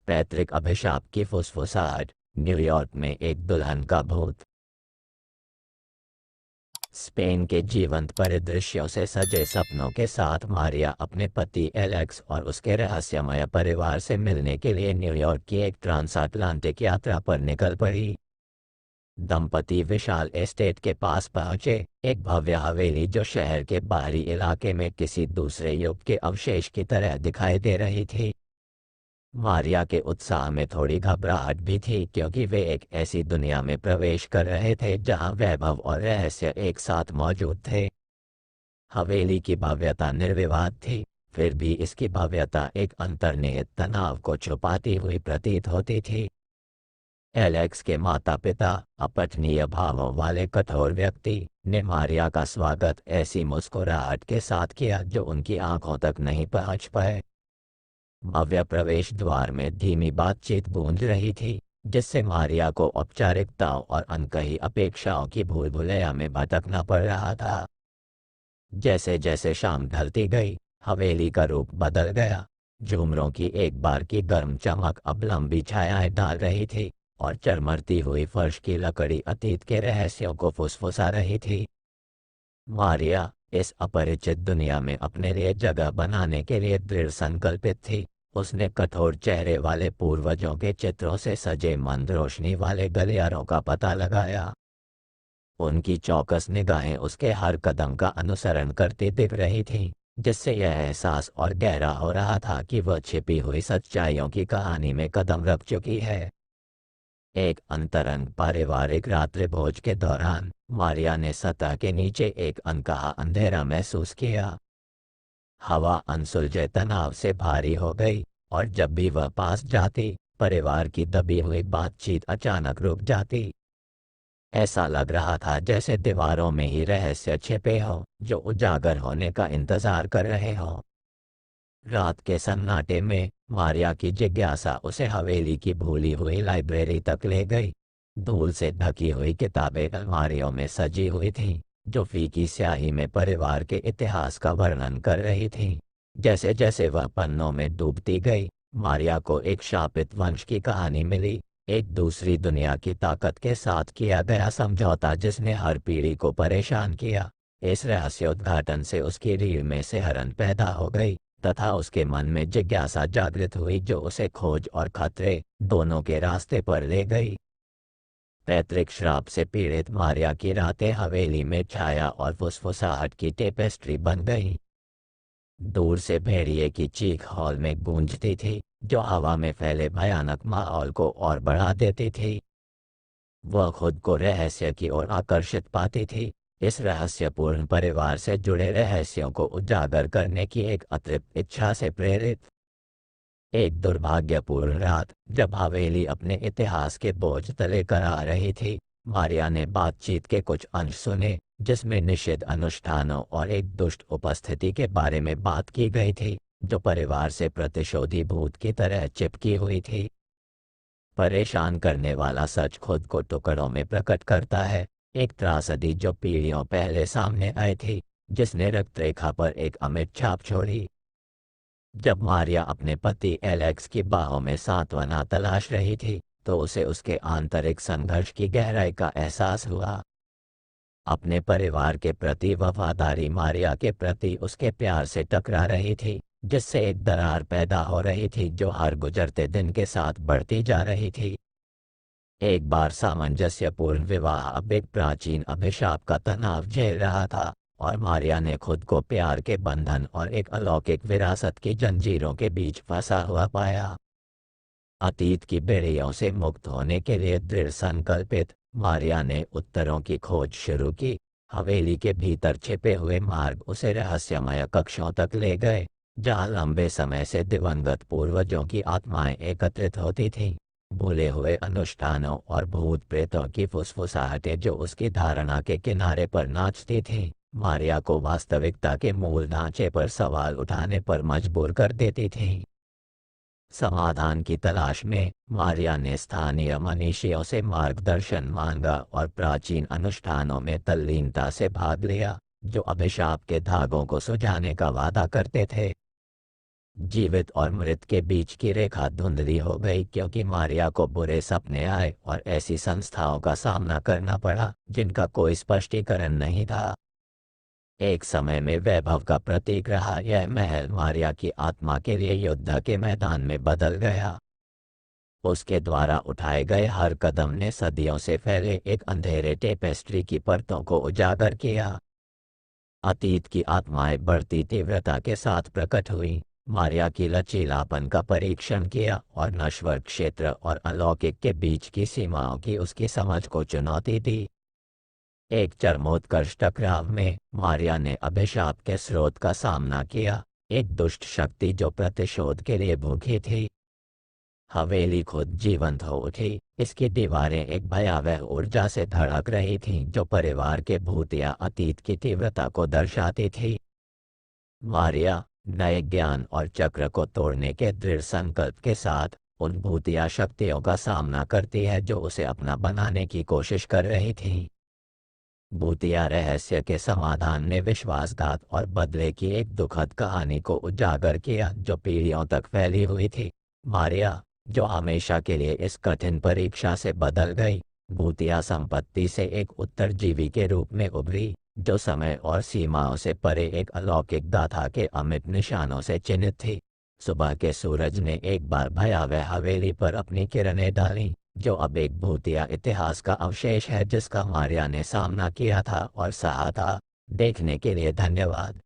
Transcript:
पैतृक अभिशाप की फुसफुसाहट। न्यूयॉर्क में एक दुल्हन का भूत। स्पेन के जीवंत परिदृश्यों से सजे सपनों के साथ मारिया अपने पति एलेक्स और उसके रहस्यमय परिवार से मिलने के लिए न्यूयॉर्क की एक ट्रांसअटलांटिक यात्रा पर निकल पड़ी। दंपति विशाल एस्टेट के पास पहुंचे, एक भव्य हवेली जो शहर के बाहरी इलाके में किसी दूसरे युग के अवशेष की तरह दिखाई दे रही थी। मारिया के उत्साह में थोड़ी घबराहट भी थी, क्योंकि वे एक ऐसी दुनिया में प्रवेश कर रहे थे जहां वैभव और रहस्य एक साथ मौजूद थे। हवेली की भव्यता निर्विवाद थी, फिर भी इसकी भव्यता एक अंतर्निहित तनाव को छुपाती हुई प्रतीत होती थी। एलेक्स के माता पिता, अपठनीय भावों वाले कठोर व्यक्ति, ने मारिया का स्वागत ऐसी मुस्कुराहट के साथ किया जो उनकी आंखों तक नहीं पहुंच पाए। भव्य प्रवेश द्वार में धीमी बातचीत गूंज रही थी, जिससे मारिया को औपचारिकताओं और अनकही अपेक्षाओं की भूल भुलैया में भटकना पड़ रहा था। जैसे जैसे शाम ढलती गई, हवेली का रूप बदल गया। झूमरों की एक बार की गर्म चमक अब लंबी छायाएं डाल रही थी, और चरमरती हुई फर्श की लकड़ी अतीत के रहस्यों को फुसफुसा रही थी। मारिया इस अपरिचित दुनिया में अपने लिए जगह बनाने के लिए दृढ़ संकल्पित थी। उसने कठोर चेहरे वाले पूर्वजों के चित्रों से सजे मंद रोशनी वाले गलियारों का पता लगाया। उनकी चौकस निगाहें उसके हर कदम का अनुसरण करती दिख रही थीं, जिससे यह एहसास और गहरा हो रहा था कि वह छिपी हुई सच्चाइयों की कहानी में कदम रख चुकी है। एक अंतरंग पारिवारिक रात्रि भोज के दौरान मारिया ने सतह के नीचे एक अनकहा अंधेरा महसूस किया। हवा अनसुलझे तनाव से भारी हो गई, और जब भी वह पास जाती, परिवार की दबी हुई बातचीत अचानक रुक जाती। ऐसा लग रहा था जैसे दीवारों में ही रहस्य छिपे हों, जो उजागर होने का इंतजार कर रहे हों। रात के सन्नाटे में मारिया की जिज्ञासा उसे हवेली की भूली हुई लाइब्रेरी तक ले गई। धूल से ढकी हुई किताबें अलमारियों में सजी हुई थीं, जो फीकी स्याही में परिवार के इतिहास का वर्णन कर रही थीं। जैसे जैसे वह पन्नों में डूबती गई, मारिया को एक शापित वंश की कहानी मिली, एक दूसरी दुनिया की ताकत के साथ किया गया समझौता जिसने हर पीढ़ी को परेशान किया। इस रहस्योद्घाटन से उसकी रीढ़ में सिहरन पैदा हो गई, तथा उसके मन में जिज्ञासा जागृत हुई जो उसे खोज और खतरे दोनों के रास्ते पर ले गई। पैतृक श्राप से पीड़ित मारिया की रातें हवेली में छाया और फुसफुसाहट की टेपेस्ट्री बन गईं। दूर से भेड़िए की चीख हॉल में गूंजती थी, जो हवा में फैले भयानक माहौल को और बढ़ा देती थी। वह खुद को रहस्य की ओर आकर्षित पाती थी, इस रहस्यपूर्ण परिवार से जुड़े रहस्यों को उजागर करने की एक अतृप्त इच्छा से प्रेरित। एक दुर्भाग्यपूर्ण रात, जब हवेली अपने इतिहास के बोझ तले करा रही थी, मारिया ने बातचीत के कुछ अंश सुने, जिसमें निषिद्ध अनुष्ठानों और एक दुष्ट उपस्थिति के बारे में बात की गई थी, जो परिवार से प्रतिशोधी भूत की तरह चिपकी हुई थी। परेशान करने वाला सच खुद को टुकड़ों में प्रकट करता है, एक त्रासदी जो पीढ़ियों पहले सामने आई थी, जिसने रक्तरेखा पर एक अमिट छाप छोड़ी। जब मारिया अपने पति एलेक्स की बाहों में सांत्वना तलाश रही थी, तो उसे उसके आंतरिक संघर्ष की गहराई का एहसास हुआ। अपने परिवार के प्रति वफादारी मारिया के प्रति उसके प्यार से टकरा रही थी, जिससे एक दरार पैदा हो रही थी जो हर गुजरते दिन के साथ बढ़ती जा रही थी। एक बार सामंजस्यपूर्ण विवाह अब एक प्राचीन अभिशाप का तनाव झेल रहा था, और मारिया ने खुद को प्यार के बंधन और एक अलौकिक विरासत की जंजीरों के बीच फंसा हुआ पाया। अतीत की बेड़ियों से मुक्त होने के लिए दृढ़ संकल्पित, मारिया ने उत्तरों की खोज शुरू की। हवेली के भीतर छिपे हुए मार्ग उसे रहस्यमय कक्षों तक ले गए, जहाँ लंबे समय से दिवंगत पूर्वजों की आत्माएं एकत्रित होती थीं। भूले हुए अनुष्ठानों और भूत प्रेतों की फुसफुसाहटें जो उसकी धारणा के किनारे पर नाचती थीं, मारिया को वास्तविकता के मूल ढांचे पर सवाल उठाने पर मजबूर कर देती थीं। समाधान की तलाश में मारिया ने स्थानीय मनीषियों से मार्गदर्शन मांगा और प्राचीन अनुष्ठानों में तल्लीनता से भाग लिया, जो अभिशाप के धागों को सुझाने का वादा करते थे। जीवित और मृत के बीच की रेखा धुंधली हो गई क्योंकि मारिया को बुरे सपने आए और ऐसी संस्थाओं का सामना करना पड़ा जिनका कोई स्पष्टीकरण नहीं था। एक समय में वैभव का प्रतीक रहा यह महल मारिया की आत्मा के लिए युद्ध के मैदान में बदल गया। उसके द्वारा उठाए गए हर कदम ने सदियों से फैले एक अंधेरे टेपेस्ट्री की परतों को उजागर किया। अतीत की आत्माएं बढ़ती तीव्रता के साथ प्रकट हुई, मारिया की लचीलापन का परीक्षण किया और नश्वर क्षेत्र और अलौकिक के बीच की सीमाओं की उसकी समझ को चुनौती दी। एक चरमोत्कर्ष टकराव में मारिया ने अभिशाप के स्रोत का सामना किया, एक दुष्ट शक्ति जो प्रतिशोध के लिए भूखी थी। हवेली खुद जीवंत हो उठी, इसकी दीवारें एक भयावह ऊर्जा से धड़क रही थीं जो परिवार के भूतिया अतीत की तीव्रता को दर्शाती थी। मारिया नए ज्ञान और चक्र को तोड़ने के दृढ़ संकल्प के साथ उन भूतिया शक्तियों का सामना करती है जो उसे अपना बनाने की कोशिश कर रही थी। भूतिया रहस्य के समाधान ने विश्वासघात और बदले की एक दुखद कहानी को उजागर किया जो पीढ़ियों तक फैली हुई थी। मारिया, जो हमेशा के लिए इस कठिन परीक्षा से बदल गई, भूतिया संपत्ति से एक उत्तरजीवी के रूप में उभरी जो समय और सीमाओं से परे एक अलौकिक गाथा के अमिट निशानों से चिन्हित थी। सुबह के सूरज ने एक बार भयावह हवेली पर अपनी किरणें डाली, जो अब एक भूतिया इतिहास का अवशेष है जिसका मारिया ने सामना किया था और सहा था। देखने के लिए धन्यवाद।